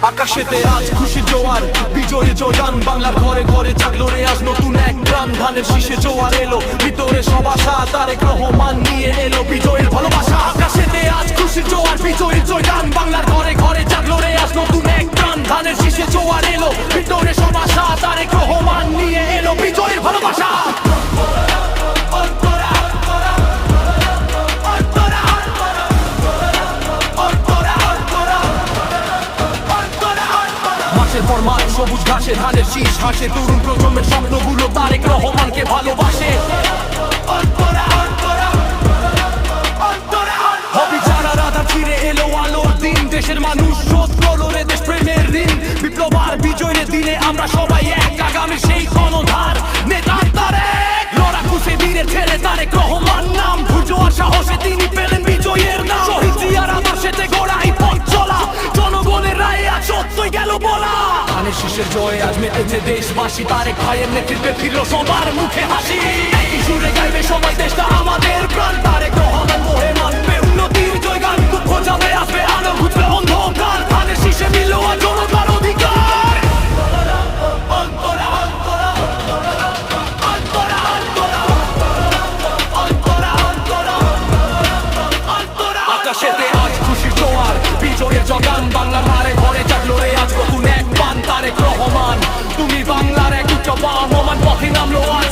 আকাশেতে আজ খুশি জোয়ার, বিজয়ের জয়গান বাংলার ঘরে ঘরে জাগলো রে আজ নতুন এক প্রাণ। ধানের শীষে জোয়ার এলো, ভিতরে সব আশা, তারেক রহমান নিয়ে এলো বিজয়ের ভালোবাসা। আকাশেতে আজ খুশি জোয়ার, বিজয়ের জয়গান বাংলার ঘরে ঘরে জাগলো রে আজ নতুন এক প্রাণ। ধানের শীষে জোয়ার এলো, ভিতরে সব আশা, তারেক রহমান নিয়ে এলো বিজয়ের ভালোবাসা। পর মাঠ সবুজ ঘাসে ধানের শীষ হাসে, তরুণ প্রজন্মের স্বপ্নগুলো তারেক রহমানকে ভালোবাসে। অবিচার আধা ফিরে এলো আলোর দিন, দেশের মানুষ শোধ করলো রে দেশ প্রেমের ঋণ। বিপ্লব আর বিজয়ের দিনে আমরা সবাই এক, আগামী সেই কর্ণধার নেতা তারেক। লড়াকু সে বীরের ছেলে তারেক রহমান নাম, ধৈর্য আর সাহসে তিনি পেলেন বিজয়ের নাম। শহীদ জিয়ার আদর্শেতে গড়া এই পথ চলা, জনগণের রায়ে আজ সত্যই গেল বলা। ধানের শীষের জয়ে আজ মেতেছে দেশবাসী, তারেক ভাইয়ের নেতৃত্বে ফিরল সবার মুখে হাসি। একই সুরে গাইবে সবাই দেশটা আমাদের প্রাণ, তারেক রহমান মোহে মানবে উন্নতির জয়গান। দুঃখ যাবে আসবে আলো ঘুচবে অন্ধকার, ধানের শীষে মিলল আজ জনতার অধিকার। আকাশেতে আজ খুশির জোয়ার, বিজয়ের জয়গান বাংলার ঘরে ঘরে জাগলো রে আজ নতুন এক প্রাণ। তারেক রহমান তুমি বাংলার এক উচ্চ বাম, পথে নামলো আজ